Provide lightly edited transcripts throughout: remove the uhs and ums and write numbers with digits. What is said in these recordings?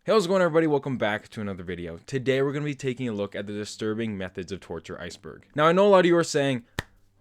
Hey, how's it going, everybody? Welcome back to another video. Today we're going to be taking a look at the disturbing methods of torture iceberg. Now, I know a lot of you are saying,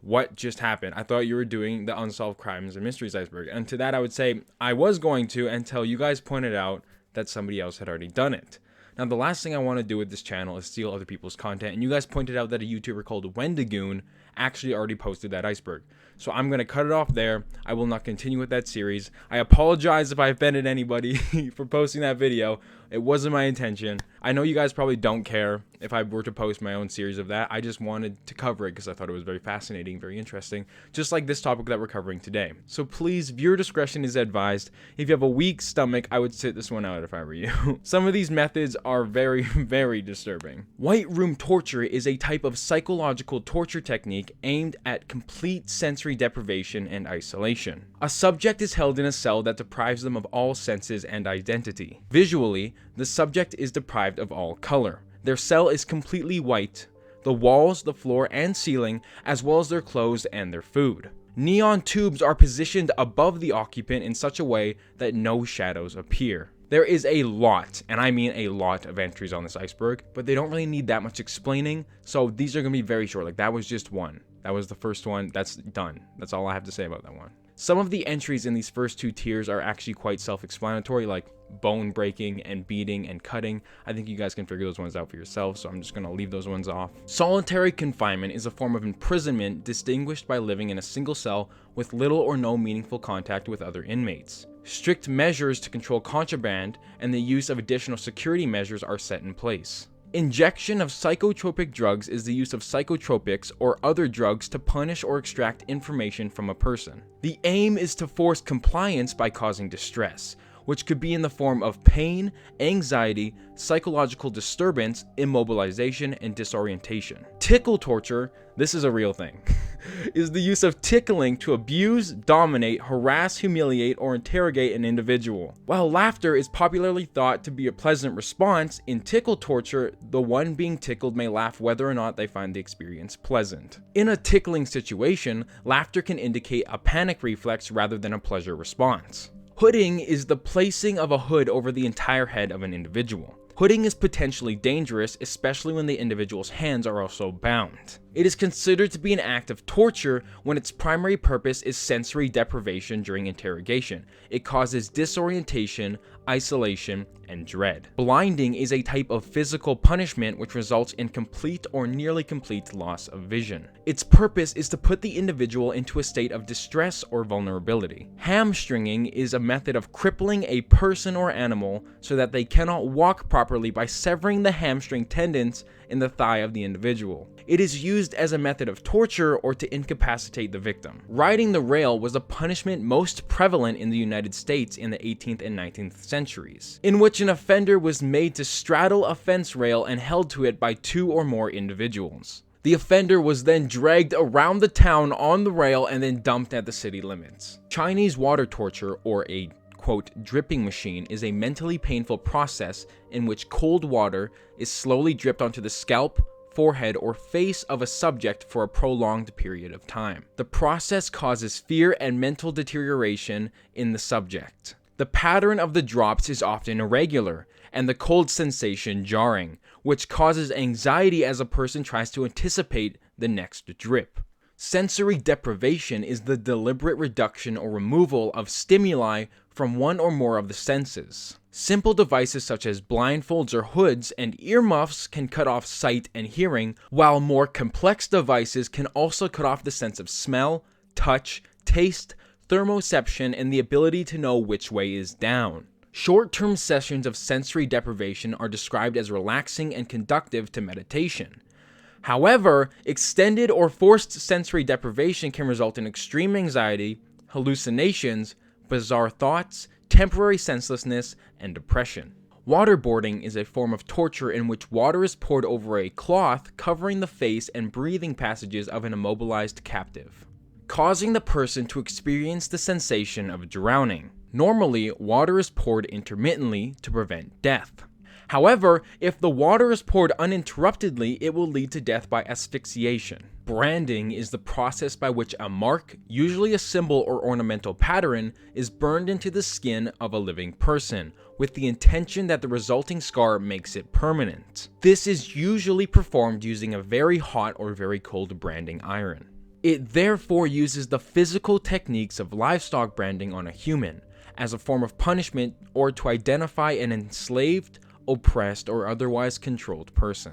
what just happened? I thought you were doing the unsolved crimes and mysteries iceberg. And to that I would say, I was going to until you guys pointed out that somebody else had already done it. Now, the last thing I want to do with this channel is steal other people's content, and you guys pointed out that a YouTuber called Wendigoon actually already posted that iceberg. So I'm going to cut it off there. I will not continue with that series. I apologize if I offended anybody for posting that video. It wasn't my intention. I know you guys probably don't care if I were to post my own series of that. I just wanted to cover it because I thought it was very fascinating, very interesting, just like this topic that we're covering today. So please, viewer discretion is advised. If you have a weak stomach, I would sit this one out if I were you. Some of these methods are very, very disturbing. White room torture is a type of psychological torture technique aimed at complete sensory deprivation and isolation. A subject is held in a cell that deprives them of all senses and identity. Visually, the subject is deprived of all color. Their cell is completely white. The walls, the floor, and ceiling, as well as their clothes and their food. Neon tubes are positioned above the occupant in such a way that no shadows appear. There is a lot, and I mean a lot, of entries on this iceberg, but they don't really need that much explaining, so these are going to be very short. Like, that was just one. That was the first one. That's done. That's all I have to say about that one. Some of the entries in these first two tiers are actually quite self-explanatory, like bone breaking and beating and cutting. I think you guys can figure those ones out for yourselves, so I'm just going to leave those ones off. Solitary confinement is a form of imprisonment distinguished by living in a single cell with little or no meaningful contact with other inmates. Strict measures to control contraband and the use of additional security measures are set in place. Injection of psychotropic drugs is the use of psychotropics or other drugs to punish or extract information from a person. The aim is to force compliance by causing distress, which could be in the form of pain, anxiety, psychological disturbance, immobilization, and disorientation. Tickle torture, this is a real thing, is the use of tickling to abuse, dominate, harass, humiliate, or interrogate an individual. While laughter is popularly thought to be a pleasant response, in tickle torture, the one being tickled may laugh whether or not they find the experience pleasant. In a tickling situation, laughter can indicate a panic reflex rather than a pleasure response. Hooding is the placing of a hood over the entire head of an individual. Hooding is potentially dangerous, especially when the individual's hands are also bound. It is considered to be an act of torture when its primary purpose is sensory deprivation during interrogation. It causes disorientation, isolation, and dread. Blinding is a type of physical punishment which results in complete or nearly complete loss of vision. Its purpose is to put the individual into a state of distress or vulnerability. Hamstringing is a method of crippling a person or animal so that they cannot walk properly by severing the hamstring tendons in the thigh of the individual. It is used as a method of torture or to incapacitate the victim. Riding the rail was a punishment most prevalent in the United States in the 18th and 19th centuries, in which an offender was made to straddle a fence rail and held to it by two or more individuals. The offender was then dragged around the town on the rail and then dumped at the city limits. Chinese water torture, or a quote, dripping machine, is a mentally painful process in which cold water is slowly dripped onto the scalp, forehead, or face of a subject for a prolonged period of time. The process causes fear and mental deterioration in the subject. The pattern of the drops is often irregular, and the cold sensation jarring, which causes anxiety as a person tries to anticipate the next drip. Sensory deprivation is the deliberate reduction or removal of stimuli from one or more of the senses. Simple devices such as blindfolds or hoods and earmuffs can cut off sight and hearing, while more complex devices can also cut off the sense of smell, touch, taste, thermoception, and the ability to know which way is down. Short-term sessions of sensory deprivation are described as relaxing and conducive to meditation. However, extended or forced sensory deprivation can result in extreme anxiety, hallucinations, bizarre thoughts, temporary senselessness, and depression. Waterboarding is a form of torture in which water is poured over a cloth covering the face and breathing passages of an immobilized captive, causing the person to experience the sensation of drowning. Normally, water is poured intermittently to prevent death. However, if the water is poured uninterruptedly, it will lead to death by asphyxiation. Branding is the process by which a mark, usually a symbol or ornamental pattern, is burned into the skin of a living person, with the intention that the resulting scar makes it permanent. This is usually performed using a very hot or very cold branding iron. It therefore uses the physical techniques of livestock branding on a human, as a form of punishment or to identify an enslaved, oppressed, or otherwise controlled person.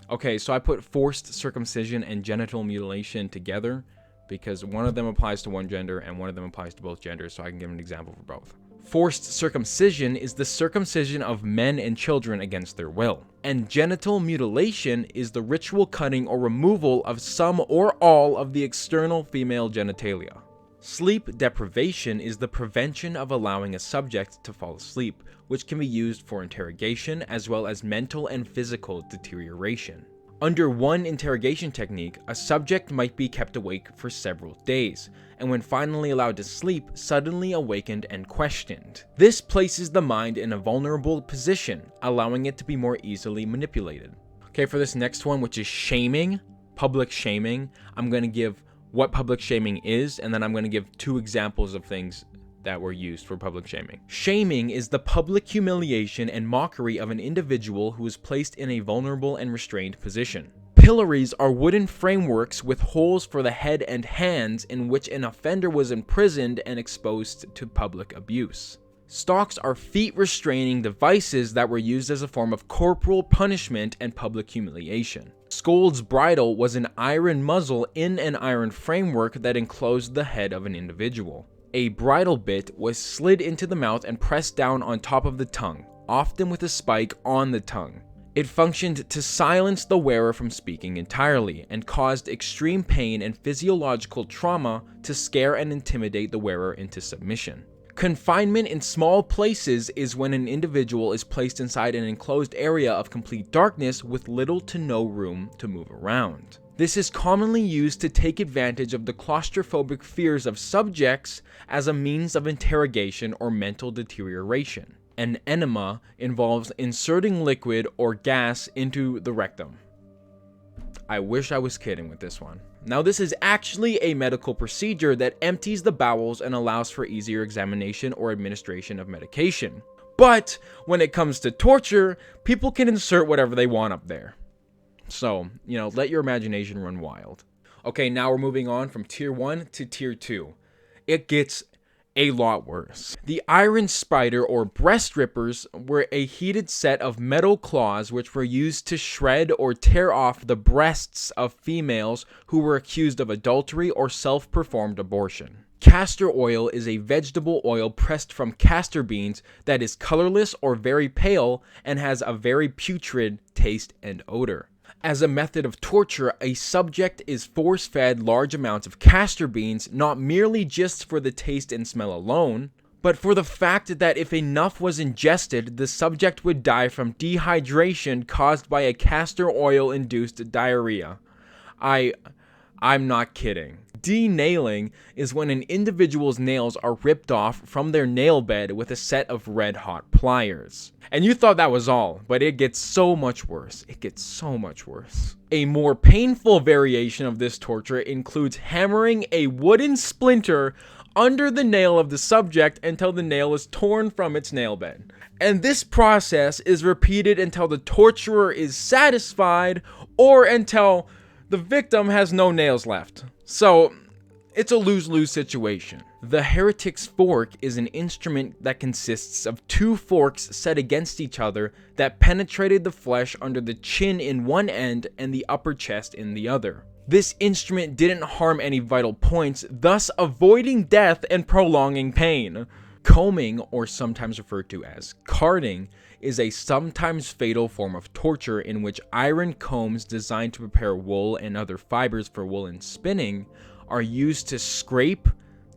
Okay, so I put forced circumcision and genital mutilation together because one of them applies to one gender and one of them applies to both genders, so I can give an example for both. Forced circumcision is the circumcision of men and children against their will, and genital mutilation is the ritual cutting or removal of some or all of the external female genitalia. Sleep deprivation is the prevention of allowing a subject to fall asleep, which can be used for interrogation as well as mental and physical deterioration. Under one interrogation technique, a subject might be kept awake for several days, and when finally allowed to sleep, suddenly awakened and questioned. This places the mind in a vulnerable position, allowing it to be more easily manipulated. Okay, for this next one, which is shaming, public shaming, I'm going to give what public shaming is, and then I'm going to give two examples of things that were used for public shaming. Shaming is the public humiliation and mockery of an individual who is placed in a vulnerable and restrained position. Pillories are wooden frameworks with holes for the head and hands in which an offender was imprisoned and exposed to public abuse. Stocks are feet-restraining devices that were used as a form of corporal punishment and public humiliation. Scold's bridle was an iron muzzle in an iron framework that enclosed the head of an individual. A bridle bit was slid into the mouth and pressed down on top of the tongue, often with a spike on the tongue. It functioned to silence the wearer from speaking entirely, and caused extreme pain and physiological trauma to scare and intimidate the wearer into submission. Confinement in small places is when an individual is placed inside an enclosed area of complete darkness with little to no room to move around. This is commonly used to take advantage of the claustrophobic fears of subjects as a means of interrogation or mental deterioration. An enema involves inserting liquid or gas into the rectum. I wish I was kidding with this one. Now, this is actually a medical procedure that empties the bowels and allows for easier examination or administration of medication. But when it comes to torture, people can insert whatever they want up there. So, let your imagination run wild. Okay, now we're moving on from tier 1 to tier 2. It gets a lot worse. The iron spider or breast rippers were a heated set of metal claws which were used to shred or tear off the breasts of females who were accused of adultery or self-performed abortion. Castor oil is a vegetable oil pressed from castor beans that is colorless or very pale and has a very putrid taste and odor. As a method of torture, a subject is force-fed large amounts of castor beans, not merely just for the taste and smell alone, but for the fact that if enough was ingested, the subject would die from dehydration caused by a castor oil-induced diarrhea. I'm not kidding. Denailing is when an individual's nails are ripped off from their nail bed with a set of red-hot pliers. And you thought that was all, but it gets so much worse. It gets so much worse. A more painful variation of this torture includes hammering a wooden splinter under the nail of the subject until the nail is torn from its nail bed. And this process is repeated until the torturer is satisfied or until the victim has no nails left. So, it's a lose-lose situation. The Heretic's fork is an instrument that consists of two forks set against each other that penetrated the flesh under the chin in one end and the upper chest in the other. This instrument didn't harm any vital points, thus avoiding death and prolonging pain. Combing, or sometimes referred to as carding, is a sometimes fatal form of torture in which iron combs designed to prepare wool and other fibers for woolen spinning are used to scrape,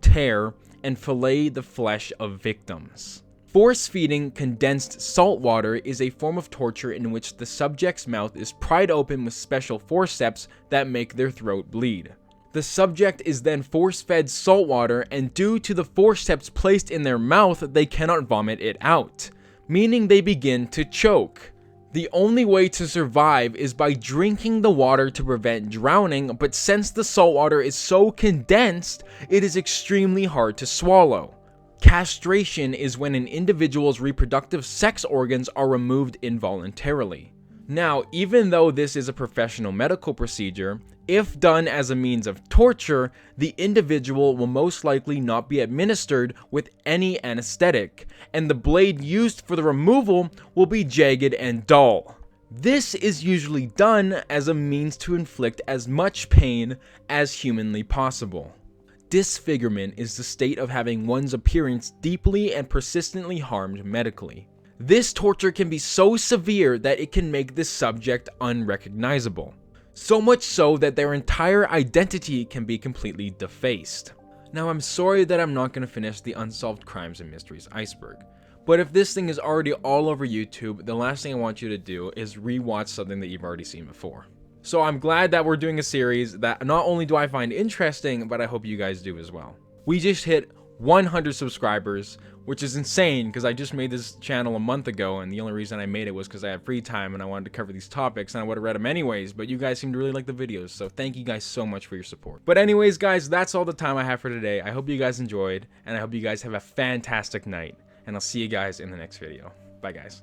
tear, and fillet the flesh of victims. Force-feeding condensed salt water is a form of torture in which the subject's mouth is pried open with special forceps that make their throat bleed. The subject is then force-fed salt water, and due to the forceps placed in their mouth, they cannot vomit it out, meaning they begin to choke. The only way to survive is by drinking the water to prevent drowning, but since the saltwater is so condensed, it is extremely hard to swallow. Castration is when an individual's reproductive sex organs are removed involuntarily. Now, even though this is a professional medical procedure, if done as a means of torture, the individual will most likely not be administered with any anesthetic, and the blade used for the removal will be jagged and dull. This is usually done as a means to inflict as much pain as humanly possible. Disfigurement is the state of having one's appearance deeply and persistently harmed medically. This torture can be so severe that it can make the subject unrecognizable. So much so that their entire identity can be completely defaced. Now, I'm sorry that I'm not going to finish the Unsolved Crimes and Mysteries Iceberg, but if this thing is already all over YouTube, the last thing I want you to do is rewatch something that you've already seen before. So I'm glad that we're doing a series that not only do I find interesting, but I hope you guys do as well. We just hit 100 subscribers, which is insane because I just made this channel a month ago, and the only reason I made it was because I had free time and I wanted to cover these topics, and I would have read them anyways, but you guys seem to really like the videos, so thank you guys so much for your support. But anyways, guys, that's all the time I have for today. I hope you guys enjoyed, and I hope you guys have a fantastic night, and I'll see you guys in the next video. Bye, guys.